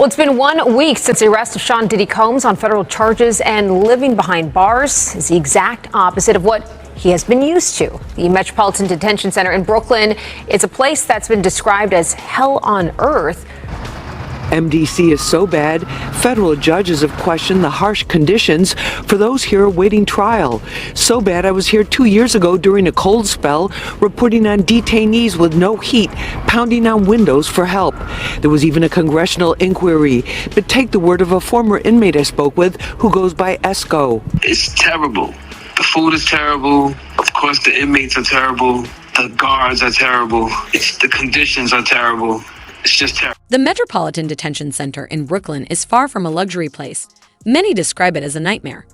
Well, it's been 1 week since the arrest of Sean Diddy Combs on federal charges, and living behind bars is the exact opposite of what he has been used to. The Metropolitan Detention Center in Brooklyn is a place that's been described as hell on earth. MDC is so bad, federal judges have questioned the harsh conditions for those here awaiting trial. So bad I was here 2 years ago during a cold spell, reporting on detainees with no heat, pounding on windows for help. There was even a congressional inquiry, but take the word of a former inmate I spoke with who goes by Esco. It's terrible. The food is terrible. Of course, the inmates are terrible. The guards are terrible. The conditions are terrible. It's just terrible. The Metropolitan Detention Center in Brooklyn is far from a luxury place. Many describe it as a nightmare.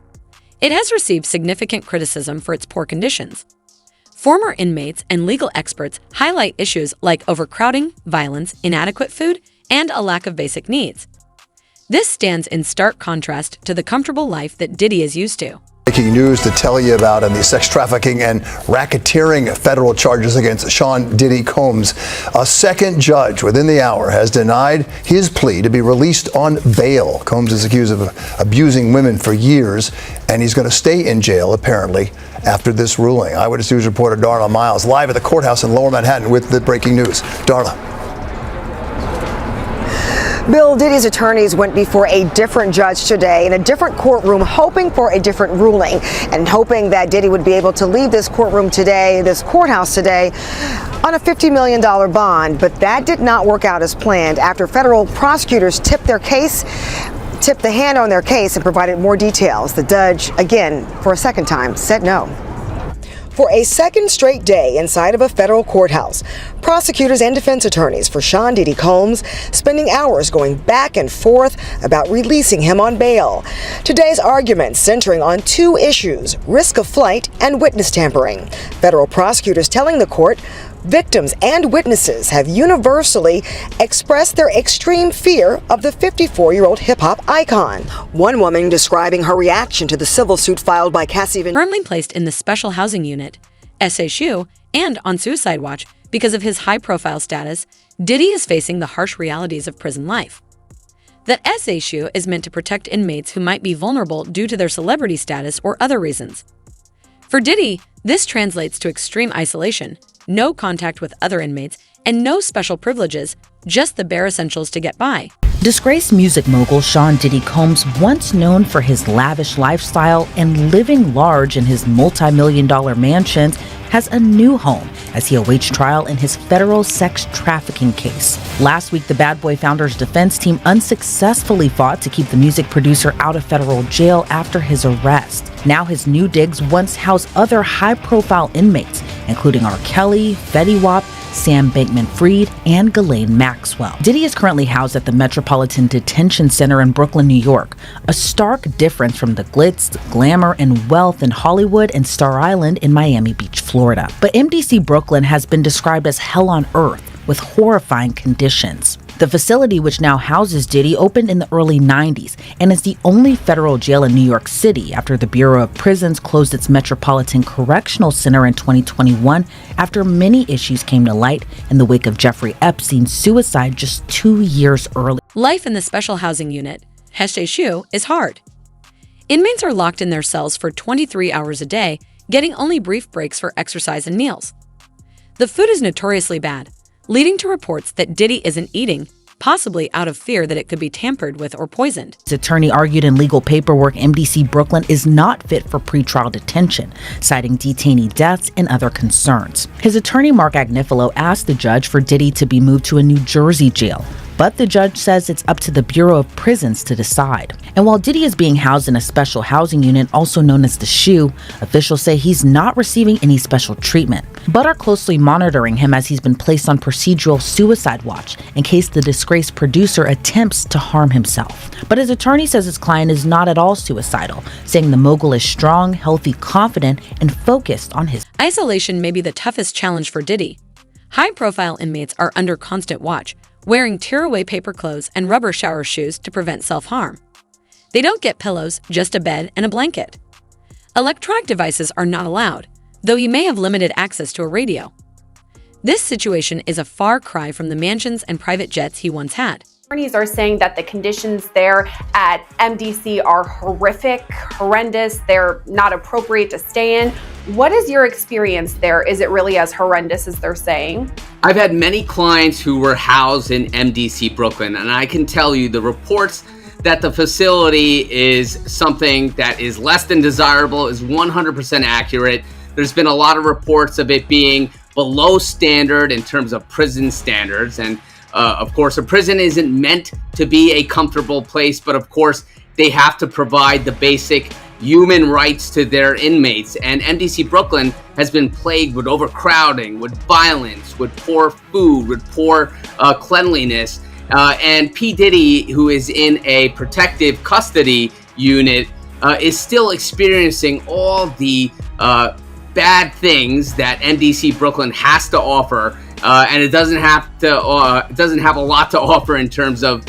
It has received significant criticism for its poor conditions. Former inmates and legal experts highlight issues like overcrowding, violence, inadequate food, and a lack of basic needs. This stands in stark contrast to the comfortable life that Diddy is used to. Breaking news to tell you about on the sex trafficking and racketeering federal charges against Sean Diddy Combs. A second judge within the hour has denied his plea to be released on bail. Combs is accused of abusing women for years, and he's going to stay in jail, apparently, after this ruling. Eyewitness News reporter Darla Miles live at the courthouse in Lower Manhattan with the breaking news. Darla. Bill, Diddy's attorneys went before a different judge today in a different courtroom, hoping for a different ruling and hoping that Diddy would be able to leave this courtroom today, this courthouse today, on a $50 million bond. But that did not work out as planned after federal prosecutors tipped the hand on their case and provided more details. The judge, again, for a second time, said no. For a second straight day inside of a federal courthouse, prosecutors and defense attorneys for Sean Diddy Combs spending hours going back and forth about releasing him on bail. Today's arguments centering on two issues: risk of flight and witness tampering. Federal prosecutors telling the court victims and witnesses have universally expressed their extreme fear of the 54-year-old hip-hop icon. One woman describing her reaction to the civil suit filed by Cassie Currently placed in the Special Housing Unit, SHU, and on suicide watch because of his high-profile status, Diddy is facing the harsh realities of prison life. The SHU is meant to protect inmates who might be vulnerable due to their celebrity status or other reasons. For Diddy, this translates to extreme isolation, no contact with other inmates, and no special privileges, just the bare essentials to get by. Disgraced music mogul Sean Diddy Combs, once known for his lavish lifestyle and living large in his multi-million-dollar mansions, has a new home as he awaits trial in his federal sex trafficking case. Last week, the Bad Boy Founder's defense team unsuccessfully fought to keep the music producer out of federal jail after his arrest. Now his new digs once housed other high-profile inmates, including R. Kelly, Fetty Wap, Sam Bankman-Fried, and Ghislaine Maxwell. Diddy is currently housed at the Metropolitan Detention Center in Brooklyn, New York, a stark difference from the glitz, glamour, and wealth in Hollywood and Star Island in Miami Beach, Florida. But MDC Brooklyn has been described as hell on earth, with horrifying conditions. The facility, which now houses Diddy, opened in the early 90s and is the only federal jail in New York City after the Bureau of Prisons closed its Metropolitan Correctional Center in 2021 after many issues came to light in the wake of Jeffrey Epstein's suicide just 2 years early. Life in the Special Housing Unit, SHU, is hard. Inmates are locked in their cells for 23 hours a day, getting only brief breaks for exercise and meals. The food is notoriously bad, leading to reports that Diddy isn't eating, possibly out of fear that it could be tampered with or poisoned. His attorney argued in legal paperwork MDC Brooklyn is not fit for pretrial detention, citing detainee deaths and other concerns. His attorney Mark Agnifilo asked the judge for Diddy to be moved to a New Jersey jail, but the judge says it's up to the Bureau of Prisons to decide. And while Diddy is being housed in a special housing unit, also known as the SHU, officials say he's not receiving any special treatment, but are closely monitoring him as he's been placed on procedural suicide watch in case the disgraced producer attempts to harm himself. But his attorney says his client is not at all suicidal, saying the mogul is strong, healthy, confident, and focused on his isolation may be the toughest challenge for Diddy. High-profile inmates are under constant watch, wearing tear-away paper clothes and rubber shower shoes to prevent self-harm. They don't get pillows, just a bed and a blanket. Electronic devices are not allowed, though he may have limited access to a radio. This situation is a far cry from the mansions and private jets he once had. Attorneys are saying that the conditions there at MDC are horrendous. They're not appropriate to stay in. What is your experience there? Is it really as horrendous as they're saying? I've had many clients who were housed in MDC Brooklyn, and I can tell you the reports that the facility is something that is less than desirable is 100% accurate. There's been a lot of reports of it being below standard in terms of prison standards. And of course, a prison isn't meant to be a comfortable place, but of course, they have to provide the basic human rights to their inmates. And MDC Brooklyn has been plagued with overcrowding, with violence, with poor food, with poor cleanliness. And P. Diddy, who is in a protective custody unit, is still experiencing all the bad things that MDC Brooklyn has to offer, and it doesn't have a lot to offer in terms of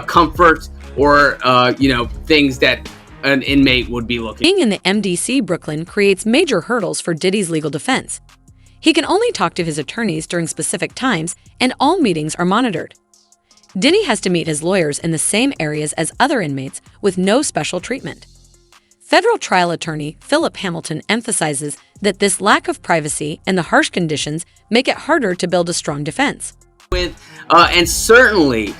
comfort or things that an inmate would be looking. Being in the MDC Brooklyn creates major hurdles for Diddy's legal defense. He can only talk to his attorneys during specific times, and all meetings are monitored. Diddy has to meet his lawyers in the same areas as other inmates with no special treatment. Federal trial attorney Philip Hamilton emphasizes that this lack of privacy and the harsh conditions make it harder to build a strong defense. And certainly,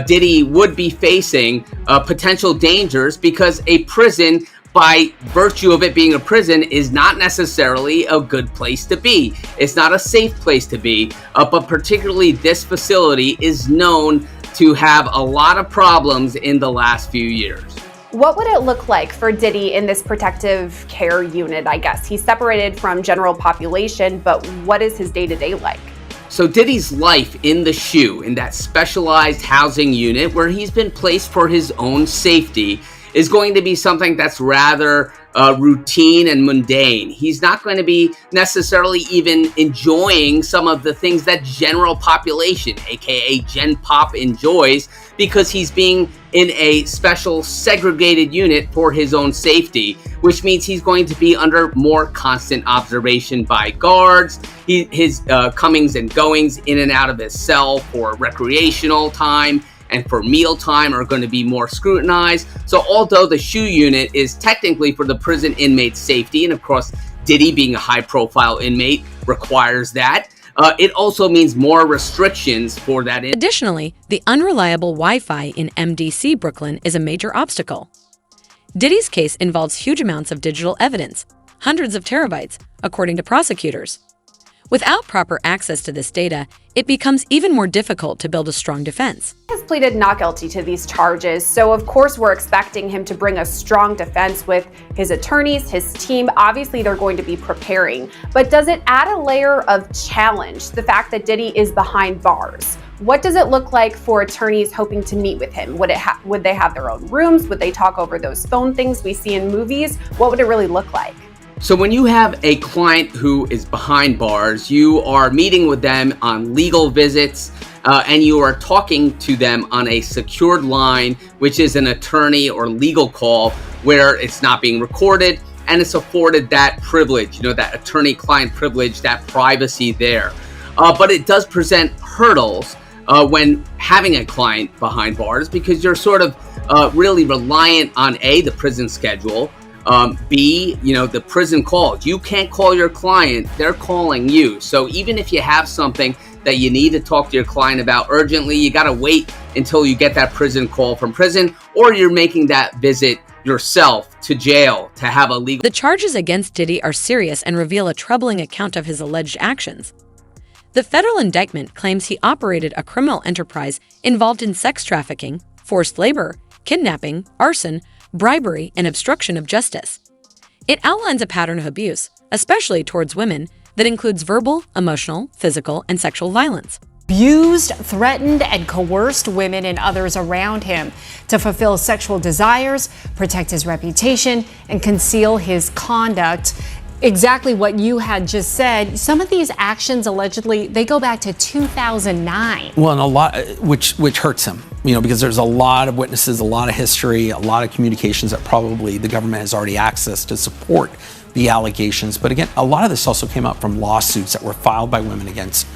Diddy would be facing potential dangers because a prison, by virtue of it being a prison, is not necessarily a good place to be. It's not a safe place to be, but particularly this facility is known to have a lot of problems in the last few years. What would it look like for Diddy in this protective care unit, I guess? He's separated from general population, but what is his day-to-day like? So Diddy's life in the SHU, in that specialized housing unit where he's been placed for his own safety, is going to be something that's rather routine and mundane. He's not going to be necessarily even enjoying some of the things that general population, aka Gen Pop, enjoys, because he's being in a special segregated unit for his own safety, which means he's going to be under more constant observation by guards. His comings and goings in and out of his cell for recreational time and for mealtime are going to be more scrutinized. So although the SHU unit is technically for the prison inmate's safety, and of course Diddy being a high-profile inmate requires that, it also means more restrictions for that. Additionally, the unreliable Wi-Fi in MDC Brooklyn is a major obstacle. Diddy's case involves huge amounts of digital evidence, hundreds of terabytes, according to prosecutors. Without proper access to this data, it becomes even more difficult to build a strong defense. He has pleaded not guilty to these charges, so of course we're expecting him to bring a strong defense with his attorneys, his team. Obviously they're going to be preparing, but does it add a layer of challenge, the fact that Diddy is behind bars? What does it look like for attorneys hoping to meet with him? Would they have their own rooms? Would they talk over those phone things we see in movies? What would it really look like? So when you have a client who is behind bars, you are meeting with them on legal visits, and you are talking to them on a secured line, which is an attorney or legal call where it's not being recorded and it's afforded that privilege, that attorney-client privilege, that privacy there. But it does present hurdles when having a client behind bars, because you're sort of really reliant on A, the prison schedule, B, the prison calls. You can't call your client, they're calling you. So even if you have something that you need to talk to your client about urgently, you got to wait until you get that prison call from prison, or you're making that visit yourself to jail to have a legal. The charges against Diddy are serious and reveal a troubling account of his alleged actions. The federal indictment claims he operated a criminal enterprise involved in sex trafficking, forced labor, kidnapping, arson, bribery, and obstruction of justice. It outlines a pattern of abuse, especially towards women, that includes verbal, emotional, physical, and sexual violence. Abused, threatened, and coerced women and others around him to fulfill sexual desires, protect his reputation, and conceal his conduct. Exactly what you had just said. Some of these actions allegedly, they go back to 2009. Well, and a lot, which hurts him, because there's a lot of witnesses, a lot of history, a lot of communications that probably the government has already accessed to support the allegations. But again, a lot of this also came out from lawsuits that were filed by women against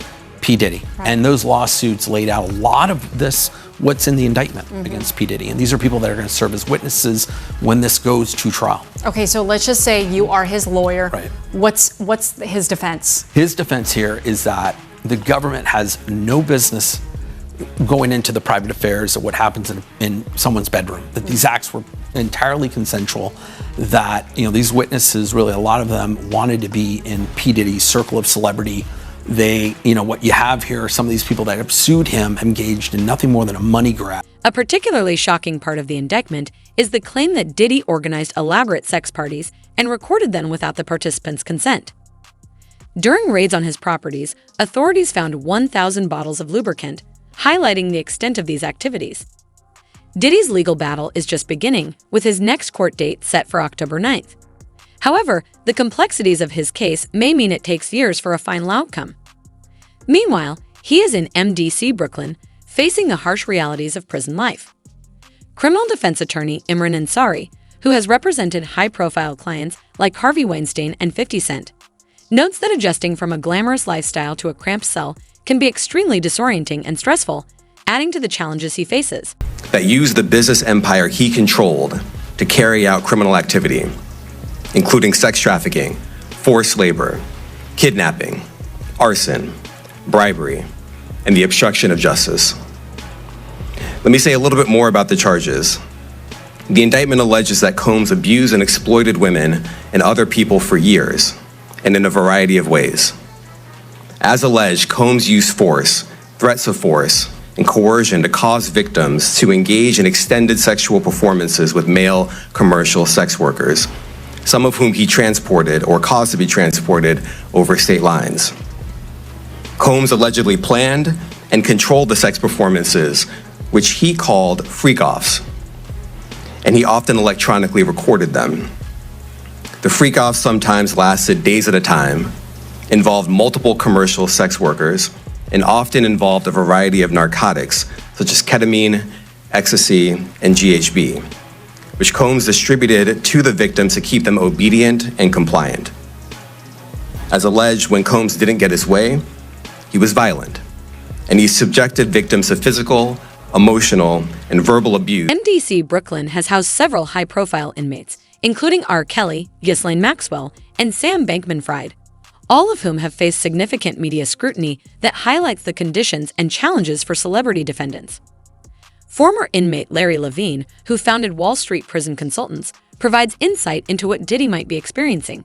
P. Diddy. Right. And those lawsuits laid out a lot of this, what's in the indictment against P. Diddy. And these are people that are going to serve as witnesses when this goes to trial. Okay, so let's just say you are his lawyer. Right. What's his defense? His defense here is that the government has no business going into the private affairs of what happens in someone's bedroom, that these acts were entirely consensual, that, you know, these witnesses, really a lot of them wanted to be in P. Diddy's circle of celebrity. They, you know, what you have here are some of these people that have sued him engaged in nothing more than a money grab. A particularly shocking part of the indictment is the claim that Diddy organized elaborate sex parties and recorded them without the participants' consent. During raids on his properties, authorities found 1,000 bottles of lubricant, highlighting the extent of these activities. Diddy's legal battle is just beginning, with his next court date set for October 9th. However, the complexities of his case may mean it takes years for a final outcome. Meanwhile, he is in MDC, Brooklyn, facing the harsh realities of prison life. Criminal defense attorney Imran Ansari, who has represented high-profile clients like Harvey Weinstein and 50 Cent, notes that adjusting from a glamorous lifestyle to a cramped cell can be extremely disorienting and stressful, adding to the challenges he faces. That used the business empire he controlled to carry out criminal activity, including sex trafficking, forced labor, kidnapping, arson, bribery, and the obstruction of justice. Let me say a little bit more about the charges. The indictment alleges that Combs abused and exploited women and other people for years, and in a variety of ways. As alleged, Combs used force, threats of force, and coercion to cause victims to engage in extended sexual performances with male commercial sex workers, some of whom he transported or caused to be transported over state lines. Combs allegedly planned and controlled the sex performances, which he called freak-offs, and he often electronically recorded them. The freak-offs sometimes lasted days at a time, involved multiple commercial sex workers, and often involved a variety of narcotics, such as ketamine, ecstasy, and GHB, which Combs distributed to the victims to keep them obedient and compliant. As alleged, when Combs didn't get his way, he was violent, and he subjected victims to physical, emotional, and verbal abuse. MDC Brooklyn has housed several high-profile inmates, including R. Kelly, Ghislaine Maxwell, and Sam Bankman-Fried, all of whom have faced significant media scrutiny that highlights the conditions and challenges for celebrity defendants. Former inmate Larry Levine, who founded Wall Street Prison Consultants, provides insight into what Diddy might be experiencing.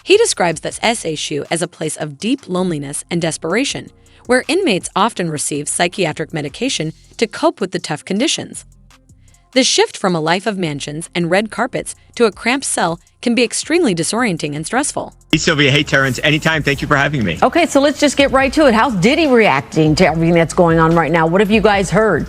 He describes this SHU as a place of deep loneliness and desperation, where inmates often receive psychiatric medication to cope with the tough conditions. The shift from a life of mansions and red carpets to a cramped cell can be extremely disorienting and stressful. Hey, Sylvia. Hey, Terrence. Anytime. Thank you for having me. Okay, so let's just get right to it. How's Diddy reacting to everything that's going on right now? What have you guys heard?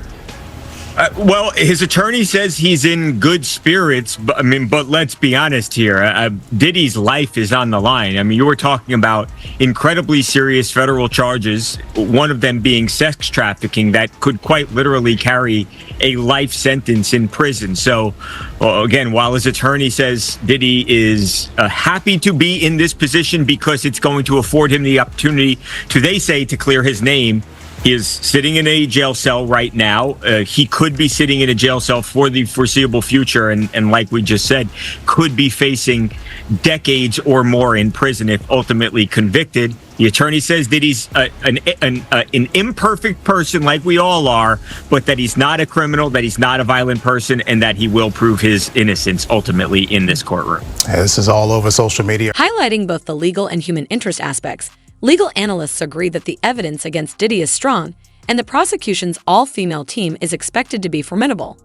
Well, his attorney says he's in good spirits, but let's be honest here. Diddy's life is on the line. I mean, you were talking about incredibly serious federal charges, one of them being sex trafficking that could quite literally carry a life sentence in prison. So, again, while his attorney says Diddy is happy to be in this position because it's going to afford him the opportunity to, they say, to clear his name, he is sitting in a jail cell right now. He could be sitting in a jail cell for the foreseeable future, and like we just said, could be facing decades or more in prison if ultimately convicted. The attorney says that he's an imperfect person like we all are, but that he's not a criminal, that he's not a violent person, and that he will prove his innocence ultimately in this courtroom. Yeah, this is all over social media. Highlighting both the legal and human interest aspects, legal analysts agree that the evidence against Diddy is strong, and the prosecution's all-female team is expected to be formidable.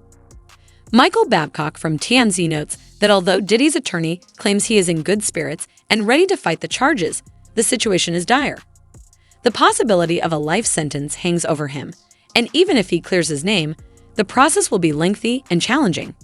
Michael Babcock from TMZ notes that although Diddy's attorney claims he is in good spirits and ready to fight the charges, the situation is dire. The possibility of a life sentence hangs over him, and even if he clears his name, the process will be lengthy and challenging.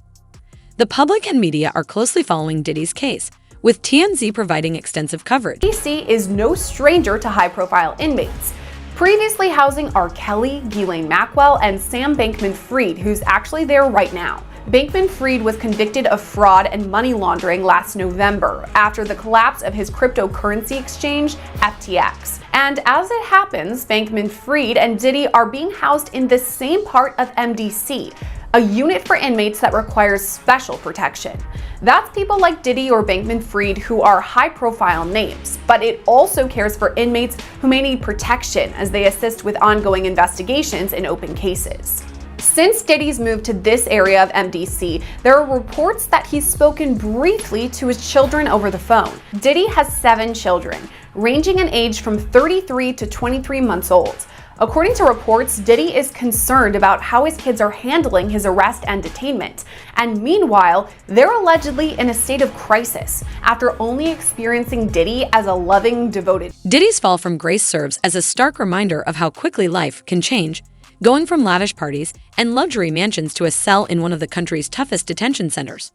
The public and media are closely following Diddy's case, with TMZ providing extensive coverage. DC is no stranger to high-profile inmates, previously housing R. Kelly, Ghislaine Maxwell, and Sam Bankman-Fried, who's actually there right now. Bankman-Fried was convicted of fraud and money laundering last November after the collapse of his cryptocurrency exchange, FTX. And as it happens, Bankman-Fried and Diddy are being housed in the same part of MDC, a unit for inmates that requires special protection. That's people like Diddy or Bankman-Fried who are high-profile names, but it also cares for inmates who may need protection as they assist with ongoing investigations in open cases. Since Diddy's move to this area of MDC, there are reports that he's spoken briefly to his children over the phone. Diddy has 7 children, ranging in age from 33 to 23 months old. According to reports, Diddy is concerned about how his kids are handling his arrest and detainment. And meanwhile, they're allegedly in a state of crisis after only experiencing Diddy as a loving, devoted. Diddy's fall from grace serves as a stark reminder of how quickly life can change, going from lavish parties and luxury mansions to a cell in one of the country's toughest detention centers.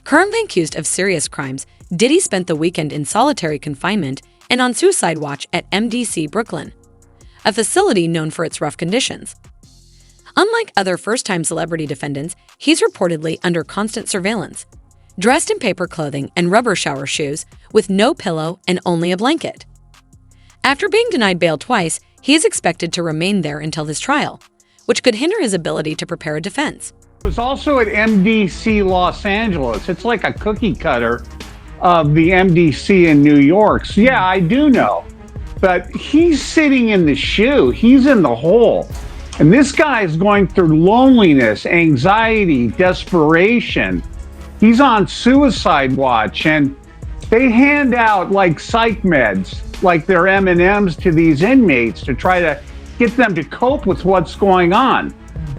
Currently accused of serious crimes, Diddy spent the weekend in solitary confinement and on suicide watch at MDC Brooklyn, a facility known for its rough conditions. Unlike other first-time celebrity defendants, he's reportedly under constant surveillance, dressed in paper clothing and rubber shower shoes with no pillow and only a blanket. After being denied bail twice, he is expected to remain there until his trial, which could hinder his ability to prepare a defense. It was also at MDC Los Angeles. It's like a cookie cutter of the MDC in New York. So yeah, I do know. But he's sitting in the shoe. He's in the hole. And this guy is going through loneliness, anxiety, desperation. He's on suicide watch, and they hand out like psych meds, like they're M&Ms to these inmates to try to get them to cope with what's going on.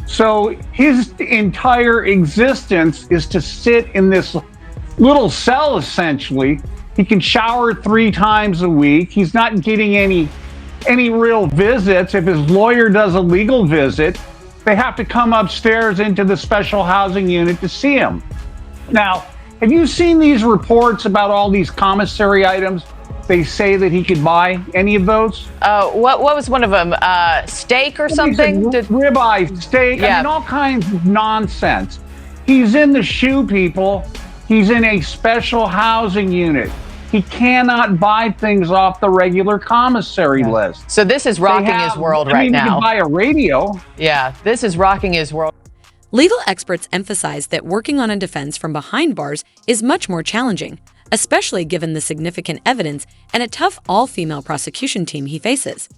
So his entire existence is to sit in this little cell, essentially. He can shower 3 times a week. He's not getting any real visits. If his lawyer does a legal visit, they have to come upstairs into the special housing unit to see him. Now, have you seen these reports about all these commissary items they say that he could buy? Any of those? What was one of them? Steak or something? Ribeye, steak, Yeah. I mean, all kinds of nonsense. He's in the shoe, people. He's in a special housing unit. He cannot buy things off the regular commissary list. So this is rocking his world right He now. can buy a radio. Yeah, this is rocking his world. Legal experts emphasize that working on a defense from behind bars is much more challenging, especially given the significant evidence and a tough all-female prosecution team he faces.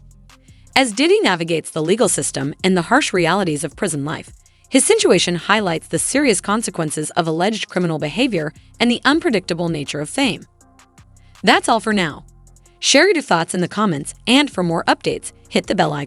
As Diddy navigates the legal system and the harsh realities of prison life, his situation highlights the serious consequences of alleged criminal behavior and the unpredictable nature of fame. That's all for now. Share your thoughts in the comments, and for more updates, hit the bell icon.